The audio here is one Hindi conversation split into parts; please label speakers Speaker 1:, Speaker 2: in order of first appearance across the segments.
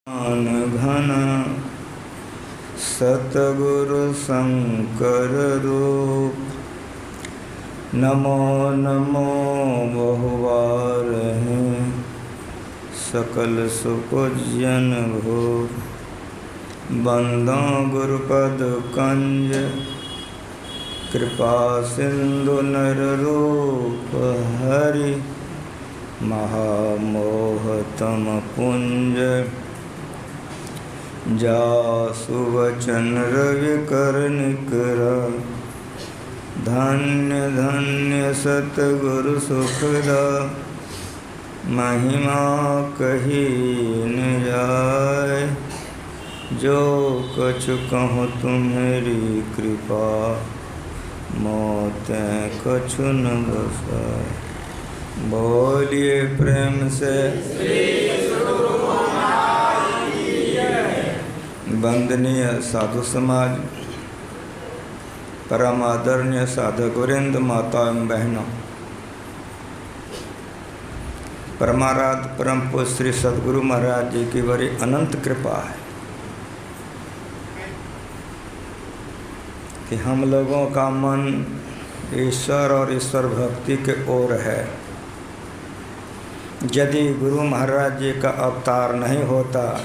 Speaker 1: घन सतगुरु शंकर रूप। नमो नमो बहुवार हैं सकल सुपूजन भूर। बंदो गुरुपद कंज कृपा सिंधु नर रूप हरि। महामोहतम पुंज जासु वचन रवि कर निकरा। धन्य धन्य सतगुरु सुखदा महिमा कही न जाय। जो कछु कहूँ तुम्हारी कृपा मोते कछु न बसाय। बोलिए प्रेम से वंदनीय साधु समाज, परम आदरणीय साधक वृंद, माता एवं बहनों, परमाराध्य परम पूज्य श्री सद्गुरु महाराज जी की बड़ी अनंत कृपा है कि हम लोगों का मन ईश्वर और ईश्वर भक्ति के ओर है। यदि गुरु महाराज जी का अवतार नहीं होता,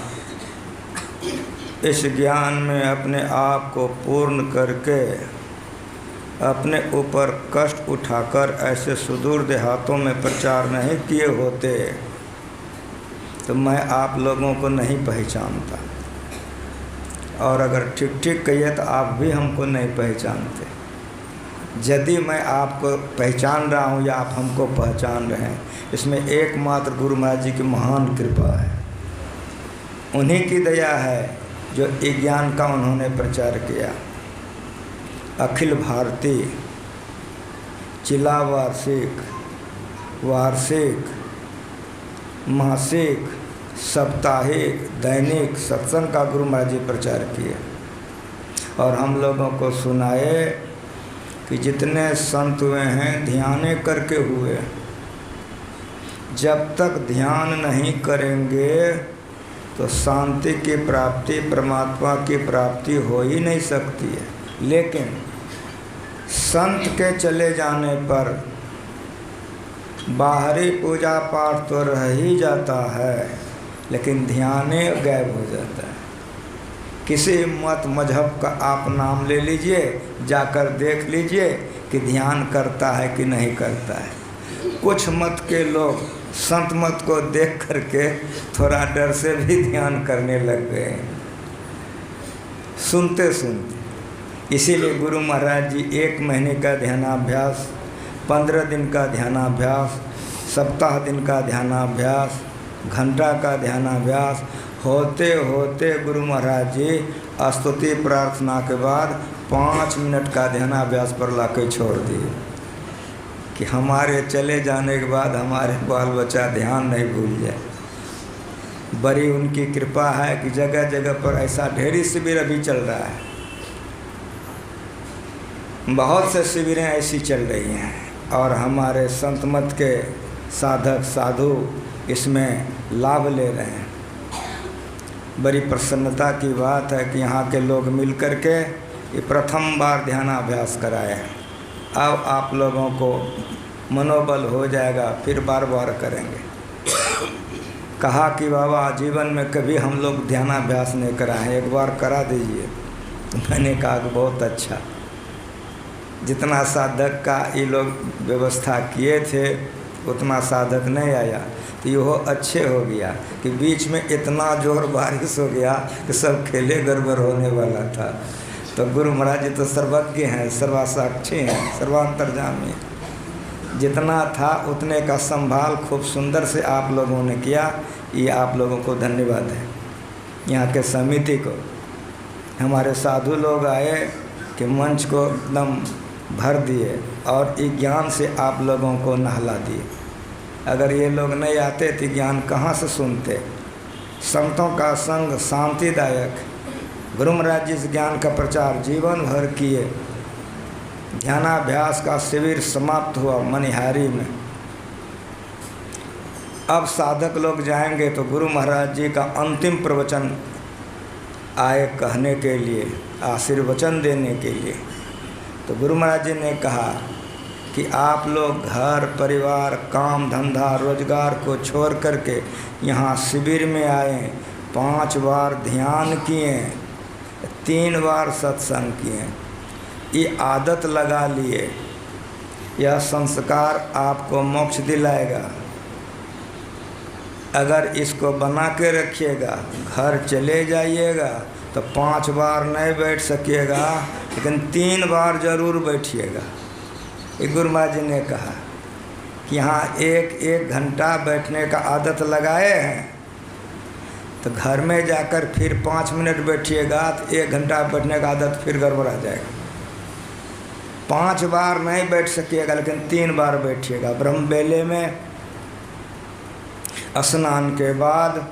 Speaker 1: इस ज्ञान में अपने आप को पूर्ण करके अपने ऊपर कष्ट उठाकर ऐसे सुदूर देहातों में प्रचार नहीं किए होते, तो मैं आप लोगों को नहीं पहचानता। और अगर ठीक ठीक कहिए तो आप भी हमको नहीं पहचानते। यदि मैं आपको पहचान रहा हूँ या आप हमको पहचान रहे हैं, इसमें एकमात्र गुरु महाराज जी की महान कृपा है। उन्हीं की दया है जो ज्ञान का उन्होंने प्रचार किया। अखिल भारतीय जिला वार्षिक, मासिक, साप्ताहिक, दैनिक सत्संग का गुरु महाराज जी प्रचार किए और हम लोगों को सुनाए कि जितने संत हुए हैं ध्यान करके हुए। जब तक ध्यान नहीं करेंगे तो शांति की प्राप्ति, परमात्मा की प्राप्ति हो ही नहीं सकती है। लेकिन संत के चले जाने पर बाहरी पूजा पाठ तो रह ही जाता है, लेकिन ध्यान गायब हो जाता है। किसी मत मजहब का आप नाम ले लीजिए, जाकर देख लीजिए कि ध्यान करता है कि नहीं करता है। कुछ मत के लोग संत मत को देख करके थोड़ा डर से भी ध्यान करने लग गए सुनते सुनते। इसीलिए गुरु महाराज जी 1 महीने का ध्यानाभ्यास, 15 दिन का ध्यानाभ्यास, सप्ताह दिन का ध्यानाभ्यास, घंटा का ध्यानाभ्यास होते होते गुरु महाराज जी स्तुति प्रार्थना के बाद 5 मिनट का ध्यानाभ्यास पर लाके छोड़ दिए कि हमारे चले जाने के बाद हमारे बाल बच्चा ध्यान नहीं भूल जाए। बड़ी उनकी कृपा है कि जगह जगह पर ऐसा ढेरी शिविर अभी चल रहा है। बहुत से शिविरें ऐसी चल रही हैं और हमारे संत मत के साधक साधु इसमें लाभ ले रहे हैं। बड़ी प्रसन्नता की बात है कि यहाँ के लोग मिल कर के ये प्रथम बार ध्यानाभ्यास कराए हैं। अब आप लोगों को मनोबल हो जाएगा, फिर बार बार करेंगे। कहा कि बाबा जीवन में कभी हम लोग ध्यानाभ्यास नहीं कराए, एक बार करा दीजिए। मैंने कहा कि बहुत अच्छा। जितना साधक का ये लोग व्यवस्था किए थे उतना साधक नहीं आया, तो यह अच्छे हो गया कि बीच में इतना जोर बारिश हो गया कि सब खेले गड़बड़ होने वाला था। तो गुरु महाराज जी तो सर्वज्ञ हैं, सर्वसाक्षी हैं, सर्वांतर्यामी। जितना था उतने का संभाल खूब सुंदर से आप लोगों ने किया। ये आप लोगों को धन्यवाद है, यहाँ के समिति को। हमारे साधु लोग आए कि मंच को एकदम भर दिए और ये ज्ञान से आप लोगों को नहला दिए। अगर ये लोग नहीं आते तो ज्ञान कहाँ से सुनते। संतों का संग शांतिदायक। गुरु महाराज जी इस ज्ञान का प्रचार जीवन भर किए। ध्यानाभ्यास का शिविर समाप्त हुआ मनिहारी में। अब साधक लोग जाएंगे तो गुरु महाराज जी का अंतिम प्रवचन आए कहने के लिए, आशीर्वचन देने के लिए। तो गुरु महाराज जी ने कहा कि आप लोग घर परिवार काम धंधा रोजगार को छोड़ करके यहाँ शिविर में आए, 5 बार ध्यान किए, 3 बार सत्संग किए, ये आदत लगा लिए, यह संस्कार आपको मोक्ष दिलाएगा। अगर इसको बना के रखिएगा, घर चले जाइएगा तो 5 बार नहीं बैठ सकिएगा, लेकिन 3 बार ज़रूर बैठिएगा। ये गुरु महाराज जी ने कहा कि यहाँ 1 घंटा बैठने का आदत लगाए हैं, तो घर में जाकर फिर 5 मिनट बैठिएगा तो 1 घंटा बैठने का आदत फिर गड़बड़ा जाएगा। 5 बार नहीं बैठ सकिएगा, लेकिन 3 बार बैठिएगा। ब्रह्म बेले में, स्नान के बाद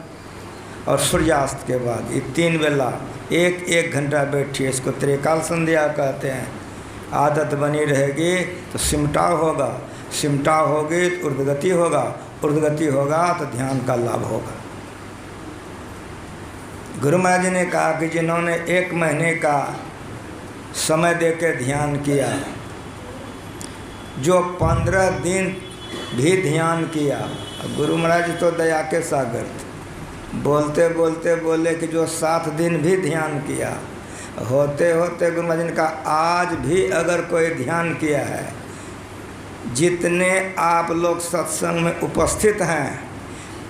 Speaker 1: और सूर्यास्त के बाद, ये 3 बेला 1 घंटा बैठिए। इसको त्रिकाल संध्या कहते हैं। आदत बनी रहेगी तो सिमटाव होगा, सिमटाव होगी तो ऊर्ध्वगति होगा, ऊर्ध्वगति होगा तो ध्यान का लाभ होगा। गुरु महाराज जी ने कहा कि जिन्होंने 1 महीने का समय देकर ध्यान किया, जो 15 दिन भी ध्यान किया, गुरु महाराज जी तो दया के सागर थे, बोलते बोलते बोले कि जो 7 दिन भी ध्यान किया, होते होते गुरु महाराज ने कहा आज भी अगर कोई ध्यान किया है, जितने आप लोग सत्संग में उपस्थित हैं,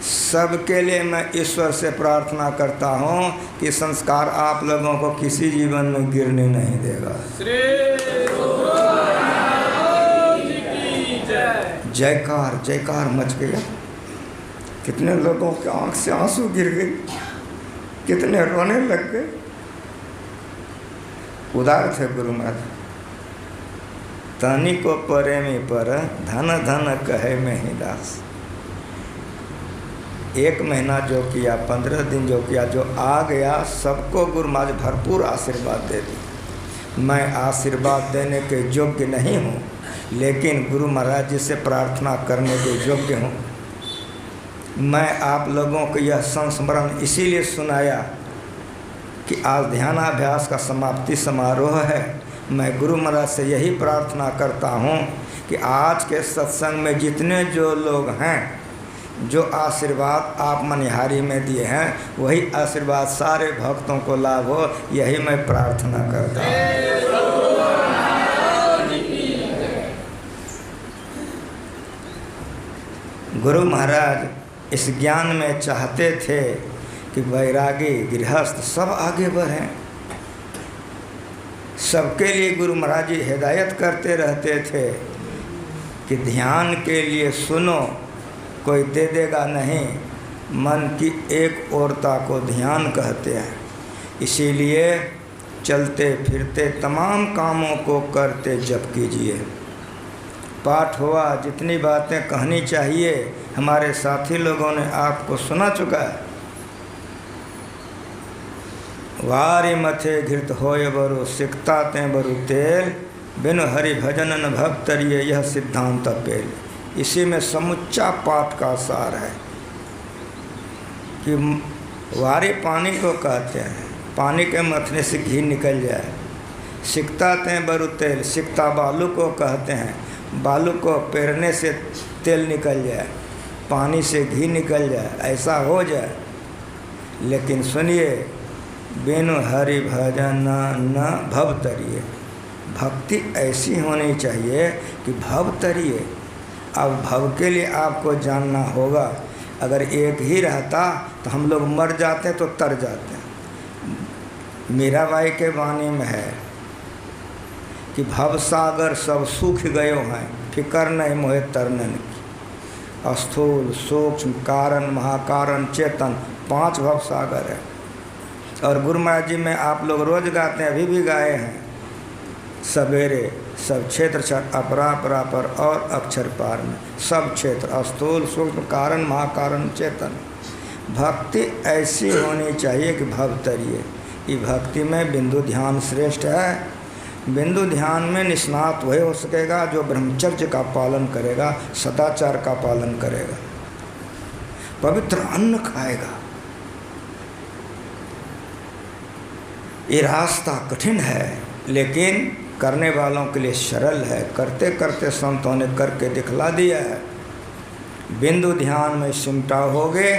Speaker 1: सबके लिए मैं ईश्वर से प्रार्थना करता हूँ कि संस्कार आप लोगों को किसी जीवन में गिरने नहीं देगा। जयकार जयकार मच गया। कितने लोगों के आंख से आंसू गिर गए, कितने रोने लग गए। उदार थे गुरु महाराज। तनी को प्रेमी पर धन धन कहे में ही दास। 1 महीना जो किया, 15 दिन जो किया, जो आ गया, सबको गुरु महाराज भरपूर आशीर्वाद दे दी। मैं आशीर्वाद देने के योग्य नहीं हूँ, लेकिन गुरु महाराज जी से प्रार्थना करने के योग्य हूँ। मैं आप लोगों को यह संस्मरण इसीलिए सुनाया कि आज ध्यानाभ्यास का समाप्ति समारोह है। मैं गुरु महाराज से यही प्रार्थना करता हूँ कि आज के सत्संग में जितने जो लोग हैं, जो आशीर्वाद आप मनिहारी में दिए हैं, वही आशीर्वाद सारे भक्तों को लाभ हो, यही मैं प्रार्थना करता हूँ। गुरु महाराज इस ज्ञान में चाहते थे कि वैरागी गृहस्थ सब आगे बढ़ें। सबके लिए गुरु महाराज जी हिदायत करते रहते थे कि ध्यान के लिए सुनो, कोई दे देगा नहीं। मन की एक ओरता को ध्यान कहते हैं। इसीलिए चलते फिरते तमाम कामों को करते जप कीजिए। पाठ हुआ, जितनी बातें कहनी चाहिए हमारे साथी लोगों ने आपको सुना चुका है। वारी मथे घृत होय बरु, सिकता ते बरु तेल, बिनु हरि भजन न भक्तरिये, यह सिद्धांत पेल। इसी में समुच्चा पाठ का सार है कि वारी पानी को कहते हैं, पानी के मथने से घी निकल जाए। सिकता ते बरु तेल, सिकता बालू को कहते हैं, बालू को पेरने से तेल निकल जाए, पानी से घी निकल जाए, ऐसा हो जाए। लेकिन सुनिए, बिनु हरि भजन न भव तरिये। भक्ति ऐसी होनी चाहिए कि भव तरिये। अब भव के लिए आपको जानना होगा। अगर एक ही रहता तो हम लोग मर जाते तो तर जाते। मीराबाई के वाणी में है कि भव सागर सब सूख गयो हैं, फिकर नहीं मोहे तरनन की। स्थूल सूक्ष्म कारण महाकारण चेतन 5 भव सागर है। और गुरु महाराज जी में आप लोग रोज गाते हैं, अभी भी गाए हैं। सवेरे सब क्षेत्र छठ अपरा परापर और अक्षर पार में सब क्षेत्र, स्थूल सूक्ष्म कारण महाकारण चेतन। भक्ति ऐसी होनी चाहिए कि भव तरिये। ये भक्ति में बिंदु ध्यान श्रेष्ठ है। बिंदु ध्यान में निष्णात वही हो सकेगा जो ब्रह्मचर्य का पालन करेगा, सदाचार का पालन करेगा। पवित्र अन्न खाएगा। ये रास्ता कठिन है लेकिन करने वालों के लिए सरल है। करते करते संतों ने करके दिखला दिया है। बिंदु ध्यान में सिमटा होगे,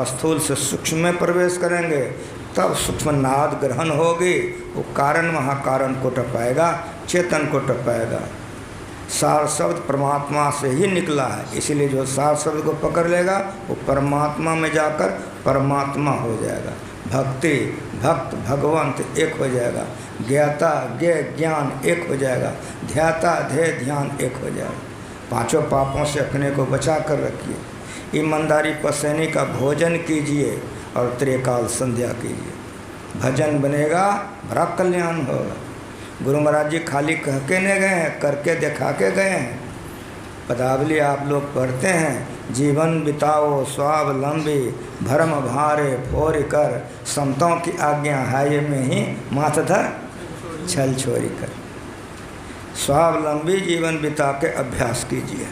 Speaker 1: स्थूल से सूक्ष्म में प्रवेश करेंगे, तब सूक्ष्म नाद ग्रहण होगी। वो कारण महाकारण को टपाएगा, चेतन को टपाएगा। सार शब्द परमात्मा से ही निकला है, इसीलिए जो सार शब्द को पकड़ लेगा वो परमात्मा में जाकर परमात्मा हो जाएगा। भक्ति भक्त भगवंत एक हो जाएगा। ज्ञाता ज्ञ ज्ञान एक हो जाएगा। ध्याता ध्येय ध्यान एक हो जाएगा। पांचों पापों से अपने को बचा कर रखिए। ईमानदारी पसैनी का भोजन कीजिए और त्रिकाल संध्या कीजिए। भजन बनेगा, बड़ा कल्याण होगा। गुरु महाराज जी खाली कह के नहीं गए हैं, करके दिखा के गए हैं। पदावली आप लोग पढ़ते हैं, जीवन बिताओ स्वावलंबी, भरम भारे फोर कर, संतों की आज्ञा है में ही माथ धर छल छोरी कर। स्वावलंबी जीवन बिता के अभ्यास कीजिए।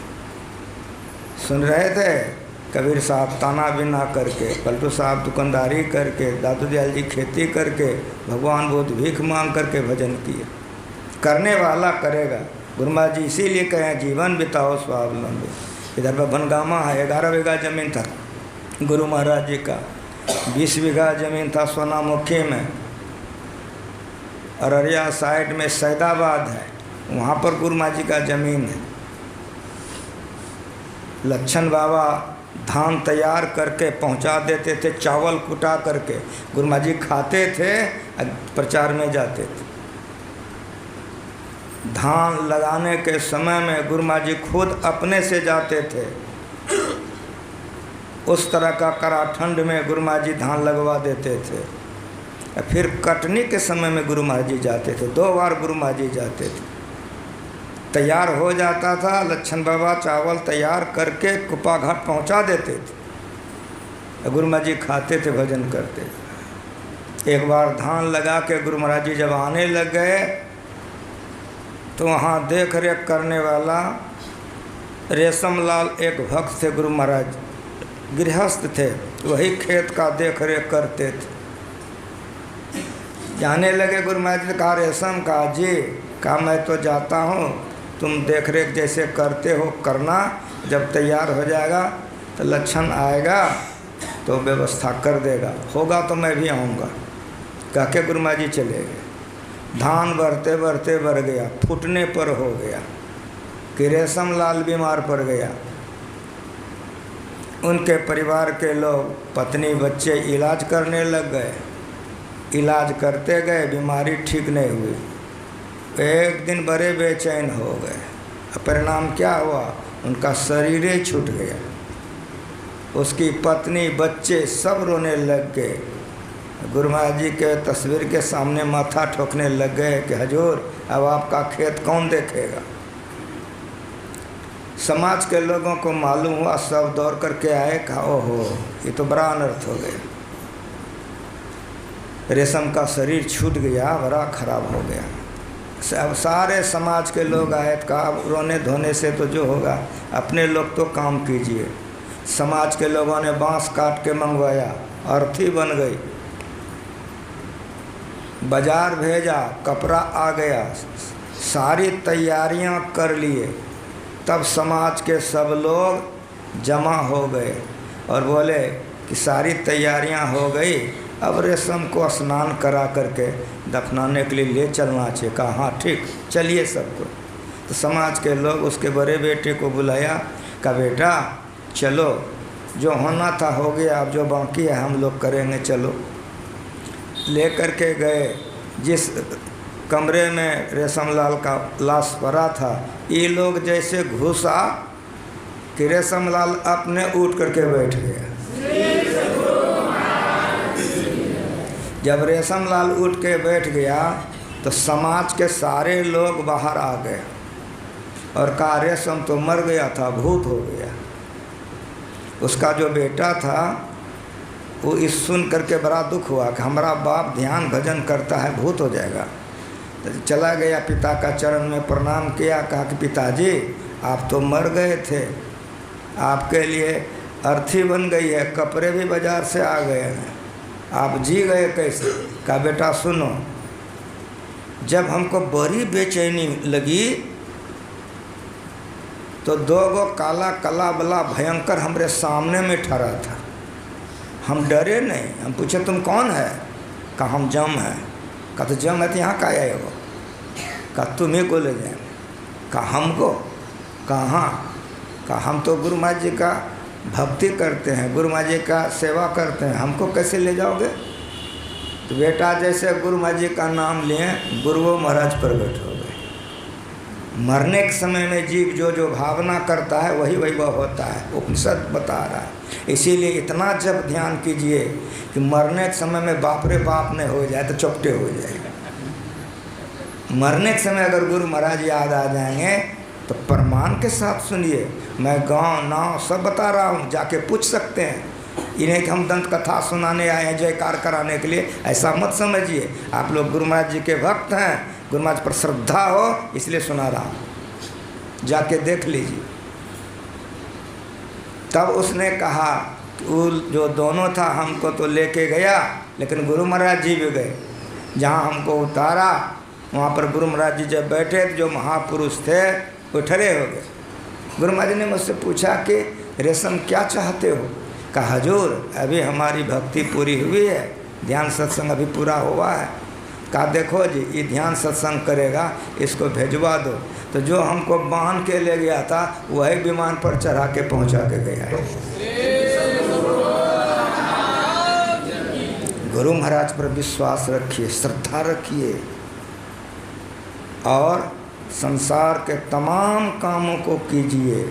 Speaker 1: सुन रहे थे कबीर साहब ताना बिना करके, पलटू साहब दुकानदारी करके, दादू दयाल जी खेती करके, भगवान बुद्ध भीख मांग करके भजन किए। करने वाला करेगा। गुरु महाराज जी इसीलिए कहें जीवन बिताओ स्वावलंबी। इधर पर बनगामा है, 11 बीघा ज़मीन था गुरु महाराज जी का। 20 बीघा ज़मीन था सोनामुखी में। अररिया साइड में सैदाबाद है, वहाँ पर गुरु महाराज जी का ज़मीन है। लच्छन बाबा धान तैयार करके पहुंचा देते थे, चावल कुटा करके। गुरु महाराज जी खाते थे, प्रचार में जाते थे। धान लगाने के समय में गुरु महाराज जी खुद अपने से जाते थे। उस तरह का कड़ा ठंड में गुरु महाराज जी धान लगवा देते थे। फिर कटनी के समय में गुरु महाराज जी जाते थे। 2 बार गुरु महाराज जी जाते थे। तैयार हो जाता था, लच्छन बाबा चावल तैयार करके कुपा घाट पहुंचा देते थे। गुरु महाराज जी खाते थे, भजन करते थे। एक बार धान लगा के गुरु महाराज जी जब आने लग गए तो वहाँ देख रेख करने वाला रेशम लाल एक भक्त थे। गुरु महाराज गृहस्थ थे, वही खेत का देख रेख करते थे। जाने लगे गुरु महाराज जी, कहा रेशम का जी, कहा मैं तो जाता हूँ, तुम देख रेख जैसे करते हो करना। जब तैयार हो जाएगा तो लच्छन आएगा तो व्यवस्था कर देगा, होगा तो मैं भी आऊँगा। कह के गुरु महाराज जी चले गए। धान बढ़ते बढ़ते बढ़ गया, फूटने पर हो गया कि रेशम लाल बीमार पड़ गया। उनके परिवार के लोग पत्नी बच्चे इलाज करने लग गए। इलाज करते गए, बीमारी ठीक नहीं हुई। एक दिन बड़े बेचैन हो गए। परिणाम क्या हुआ? उनका शरीर ही छूट गया। उसकी पत्नी बच्चे सब रोने लग गए। गुरु महाराज जी के तस्वीर के सामने माथा ठोकने लग गए कि हजूर अब आपका खेत कौन देखेगा। समाज के लोगों को मालूम हुआ, सब दौड़ करके आए, कहा ओहो ये तो बड़ा अनर्थ हो गया। रेशम का शरीर छूट गया, बड़ा खराब हो गया। अब सारे समाज के लोग आए, कहा रोने धोने से तो जो होगा, अपने लोग तो काम कीजिए। समाज के लोगों ने बांस काट के मंगवाया, अर्थी बन गई। बाजार भेजा, कपड़ा आ गया, सारी तैयारियां कर लिए। तब समाज के सब लोग जमा हो गए और बोले कि सारी तैयारियां हो गई, अब रेशम को स्नान करा करके दफनाने के लिए ले चलना चाहिए। कहा हाँ ठीक, चलिए सबको। तो समाज के लोग उसके बड़े बेटे को बुलाया, कहा बेटा चलो, जो होना था हो गया, अब जो बाकी है हम लोग करेंगे, चलो। ले कर के गए। जिस कमरे में रेशम लाल का लाश पड़ा था, ये लोग जैसे घुसा कि रेशम लाल अपने उठ करके बैठ गया। जब रेशम लाल उठ के बैठ गया तो समाज के सारे लोग बाहर आ गए और कहा रेशम तो मर गया था, भूत हो गया। उसका जो बेटा था वो इस सुन करके बड़ा दुख हुआ कि हमारा बाप ध्यान भजन करता है, भूत हो जाएगा। तो चला गया, पिता का चरण में प्रणाम किया, कहा कि पिताजी आप तो मर गए थे, आपके लिए अर्थी बन गई है, कपड़े भी बाजार से आ गए हैं, आप जी गए कैसे? कहा बेटा सुनो, जब हमको बड़ी बेचैनी लगी तो 2 गो काला कला बला भयंकर हमरे सामने में ठहरा था। हम डरे नहीं, हम पूछे तुम कौन है? कहा हम जम है। कहा तो जम है तो यहाँ का आए हो? कहा तुम्हें को ले जाए। कहा हमको? कहाँ? कहा हम तो गुरु महाराज जी का भक्ति करते हैं, गुरु महाराज जी का सेवा करते हैं, हमको कैसे ले जाओगे? तो बेटा जैसे गुरु महाराज जी का नाम लिए, गुरु महाराज प्रकट हो गए। मरने के समय में जीव जो जो भावना करता है वही वही वह होता है, उपनिषद बता रहा है। इसीलिए इतना जब ध्यान कीजिए कि मरने के समय में बाप रे बाप नहीं हो जाए तो चौपटे हो जाएगा। मरने के समय अगर गुरु महाराज याद आ जाएंगे तो प्रमाण के साथ सुनिए, मैं गाँव नाव सब बता रहा हूँ, जाके पूछ सकते हैं। इन्हें कि हम दंत कथा सुनाने आए हैं जयकार कराने के लिए, ऐसा मत समझिए। आप लोग गुरु महाराज जी के भक्त हैं, गुरु महाराज पर श्रद्धा हो इसलिए सुना रहा हूँ, जाके देख लीजिए। तब उसने कहा वो जो दोनों था हमको तो लेके गया, लेकिन गुरु महाराज जी भी गए। जहाँ हमको उतारा वहाँ पर गुरु महाराज जी जब बैठे जो महापुरुष थे वो ठहरे हो गए। गुरु महाराज जी ने मुझसे पूछा कि रेशम क्या चाहते हो? कहा हजूर अभी हमारी भक्ति पूरी हुई है, ध्यान सत्संग अभी पूरा हुआ है। कहा देखो जी ये ध्यान सत्संग करेगा, इसको भेजवा दो। तो जो हमको बांध के ले गया था वही विमान पर चढ़ा के पहुंचा के गया है। गुरु महाराज पर विश्वास रखिए, श्रद्धा रखिए और संसार के तमाम कामों को कीजिए,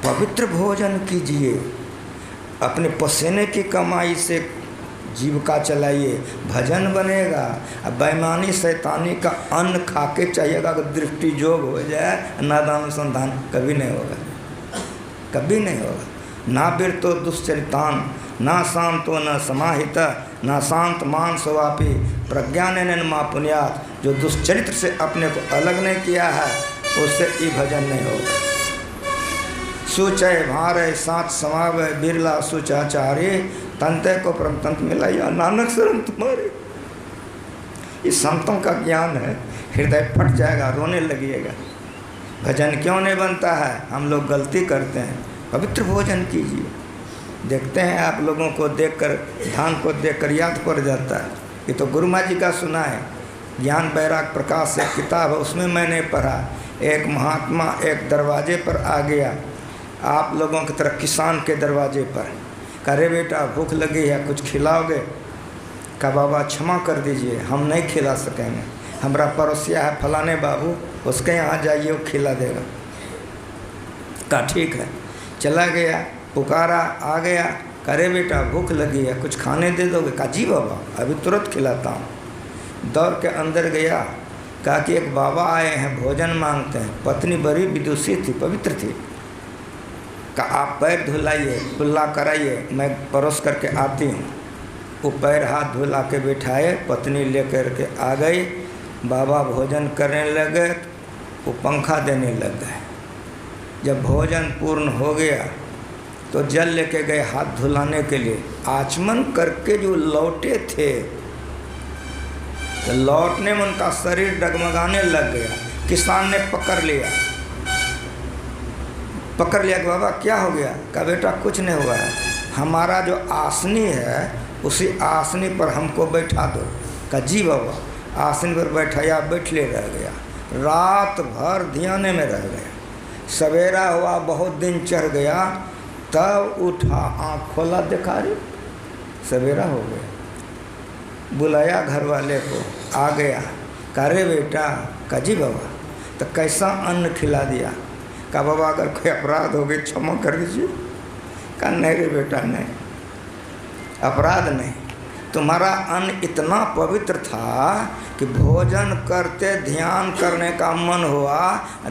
Speaker 1: पवित्र भोजन कीजिए, अपने पसीने की कमाई से जीविका चलाइए, भजन बनेगा। अब बेईमानी शैतानी का अन्न खा के चाहिएगा, अगर दृष्टि जोग हो जाए नादान अनुसंधान कभी नहीं होगा, कभी नहीं होगा। ना वीर तो दुश्चरितान, ना शांतो न समाहित, ना शांत मानसवापी प्रज्ञान न मा पुण्यात। जो दुश्चरित्र से अपने को अलग नहीं किया है उससे ये भजन नहीं होगा। सुचय भारे साथ समावय बिरला सुचाचार्य, तंते को परम तंत्र मिला या नानक शरण तुम्हारे। इस संतों का ज्ञान है, हृदय फट जाएगा, रोने लगिएगा। भजन क्यों नहीं बनता है? हम लोग गलती करते हैं। पवित्र भोजन कीजिए। देखते हैं आप लोगों को देखकर, ध्यान को देखकर याद पड़ जाता है। ये तो गुरु महाराज जी का सुना है, ज्ञान बैराग प्रकाश से किताब है, उसमें मैंने पढ़ा। एक महात्मा एक दरवाजे पर आ गया, आप लोगों की तरह किसान के दरवाजे पर। करे बेटा भूख लगी है, कुछ खिलाओगे? कहा बाबा क्षमा कर दीजिए, हम नहीं खिला सकेंगे, हमारा पड़ोसिया है फलाने बाबू, उसके यहाँ जाइए वो खिला देगा। कहा ठीक है। चला गया, पुकारा, आ गया। करे बेटा भूख लगी है, कुछ खाने दे दोगे? कहा जी बाबा अभी तुरंत खिलाता हूँ। दौड़ के अंदर गया, कहा कि एक बाबा आए हैं, भोजन मांगते हैं। पत्नी बड़ी विदुषी थी, पवित्र थी। कहा आप पैर धुलाइए, कुल्ला कराइए, मैं परोस करके आती हूँ। वो पैर हाथ धुला के बैठाए, पत्नी लेकर के आ गई। बाबा भोजन करने लगे, वो पंखा देने लग गए। जब भोजन पूर्ण हो गया तो जल लेके गए हाथ धुलाने के लिए। आचमन करके जो लौटे थे तो लौटने में उनका शरीर डगमगाने लग गया। किसान ने पकड़ लिया कि बाबा क्या हो गया? कहा बेटा कुछ नहीं हुआ है, हमारा जो आसनी है उसी आसनी पर हमको बैठा दो। कहा जी बाबा। आसनी पर बैठाया, बैठले रह गया। रात भर ध्यान में रह गया। सवेरा हुआ, बहुत दिन चढ़ गया, तब उठा, आँख खोला, देखा रे सवेरा हो गया। बुलाया घर वाले को, आ गया। कहा रे बेटा। कहा जी बाबा। तो कैसा अन्न खिला दिया? कहा बाबा अगर कोई अपराध हो गई क्षमा कर दीजिए। कहा नहीं रे बेटा नहीं, अपराध नहीं, तुम्हारा अन्न इतना पवित्र था कि भोजन करते ध्यान करने का मन हुआ,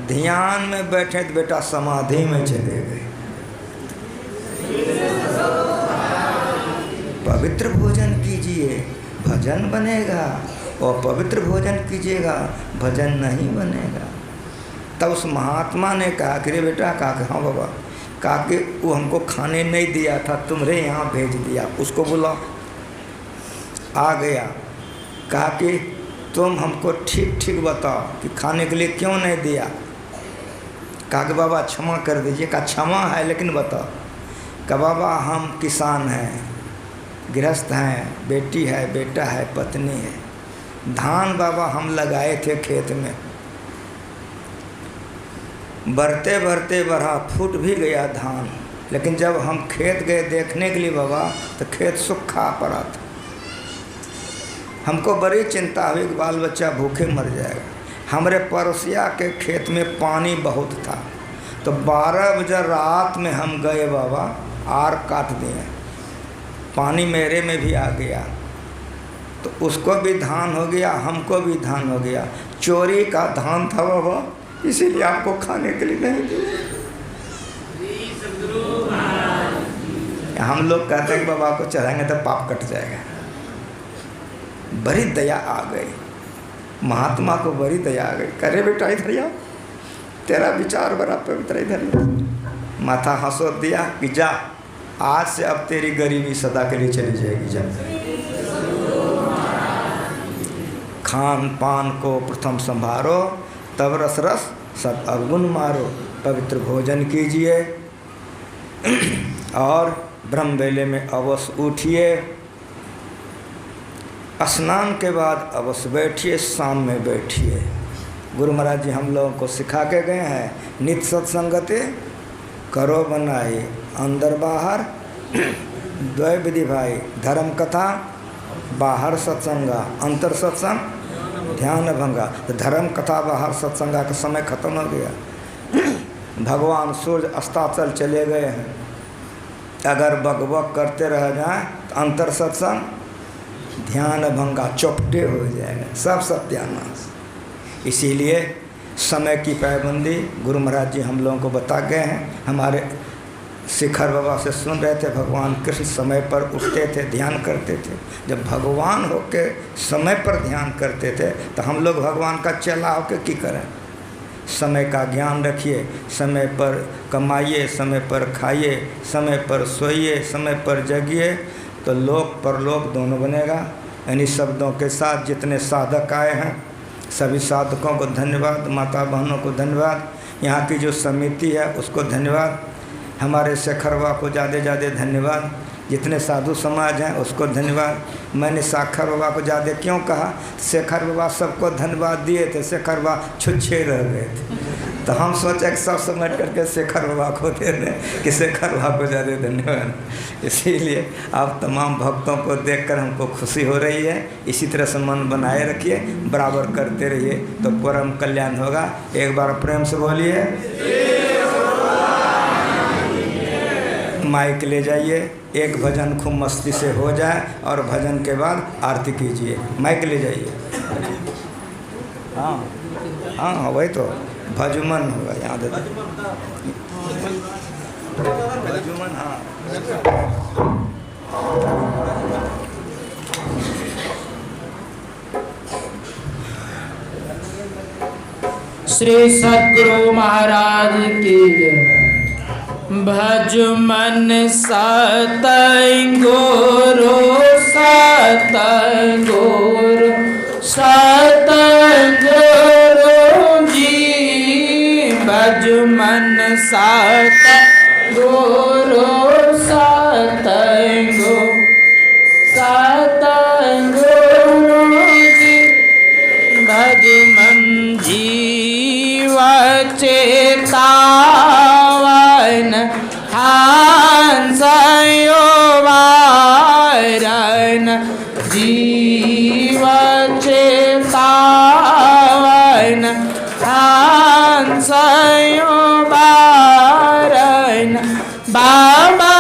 Speaker 1: ध्यान में बैठे तो बेटा समाधि में चले गए। पवित्र भोजन कीजिए, भजन बनेगा, और पवित्र भोजन कीजिएगा, भजन नहीं बनेगा। तब उस महात्मा ने कहा कि रे बेटा। कहा कि हाँ बाबा। कहा कि वो हमको खाने नहीं दिया था, तुम्हारे यहाँ भेज दिया, उसको बुलाओ। आ गया, कहा कि तुम हमको ठीक ठीक बताओ कि खाने के लिए क्यों नहीं दिया। कहा कि बाबा क्षमा कर दीजिए। कहा क्षमा है लेकिन बताओ। कहा बाबा हम किसान हैं, गृहस्थ हैं, बेटी है, बेटा है, पत्नी है। धान बाबा हम लगाए थे खेत में, बढ़ते बढ़ते बढ़ा, फूट भी गया धान, लेकिन जब हम खेत गए देखने के लिए बाबा तो खेत सूखा पड़ा था। हमको बड़ी चिंता हुई कि बाल बच्चा भूखे मर जाएगा। हमारे पड़ोसिया के खेत में पानी बहुत था, तो 12 बजे रात में हम गए बाबा, आर काट दिए, पानी मेरे में भी आ गया, तो उसको भी धान हो गया, हमको भी धान हो गया। चोरी का धान था बाबा, इसीलिए आपको खाने के लिए नहीं दिया। हम लोग कहते हैं कि बाबा को चढ़ाएंगे तो पाप कट जाएगा। बड़ी दया आ गई, महात्मा को बड़ी दया आ गई। करे बेटा इधर आ, तेरा विचार बड़ा पवित्र, इधर। माथा हंसो दिया कि जा, आज से अब तेरी गरीबी सदा के लिए चली जाएगी। जा, खान पान को प्रथम संभारो, तब रस रस सब अवगुण मारो। पवित्र भोजन कीजिए और ब्रह्म वेले में अवश्य उठिए। स्नान के बाद अवश्य बैठिए, शाम में बैठिए। गुरु महाराज जी हम लोगों को सिखा के गए हैं, नित्य सत्संगते करो बनाए, अंदर बाहर द्वय विधि भाई, धर्म कथा बाहर सत्संगा, अंतर सत्संग ध्यान भंगा। तो धर्म कथा बाहर सत्संगा का समय खत्म हो गया। भगवान सूर्य अस्ताचल चले गए हैं, अगर बकबक करते रह जाएं तो अंतर सत्संग ध्यान भंगा, चौपटे हो जाएगा, सब सत्यानाश। इसीलिए समय की पाबंदी गुरु महाराज जी हम लोगों को बता गए हैं। हमारे शिखर बाबा से सुन रहे थे, भगवान कृष्ण समय पर उठते थे, ध्यान करते थे। जब भगवान होके समय पर ध्यान करते थे तो हम लोग भगवान का चेला होके की करें। समय का ज्ञान रखिए, समय पर कमाइए, समय पर खाइए, समय पर सोइए, समय पर जगिए, तो लोक परलोक दोनों बनेगा। इन्हीं शब्दों के साथ जितने साधक आए हैं सभी साधकों को धन्यवाद, माता बहनों को धन्यवाद, यहाँ की जो समिति है उसको धन्यवाद, हमारे शेखर बाबा को ज़्यादा धन्यवाद, जितने साधु समाज हैं उसको धन्यवाद। मैंने शेखर बाबा को ज़्यादा क्यों कहा, शेखर बाबा सबको धन्यवाद दिए थे, शेखर बाबा छुच्छे रह गए थे, तो हम सोचे कि सब समेट करके शेखर बाबा को दे दें कि शेखर बाबा को ज़्यादा धन्यवाद। इसीलिए आप तमाम भक्तों को देखकर हमको खुशी हो रही है। इसी तरह से मन बनाए रखिए, बराबर करते रहिए तो परम कल्याण होगा। एक बार प्रेम से बोलिए। माइक ले जाइए, एक भजन खूब मस्ती से हो जाए और भजन के बाद आरती कीजिए। माइक ले जाइए। हाँ हाँ वही तो भजमन होगा, याद है भजमन। हाँ
Speaker 2: श्री सद्गुरु महाराज की जय। भज मन सतगुरु सतगुरु सतगुरु जी, भज मन सतगुरु सतगुरु सतगुरु जी, भज मन जीव चेतावन हंसयो वारन, जीव चेतावन हंसयो वारन। बाबा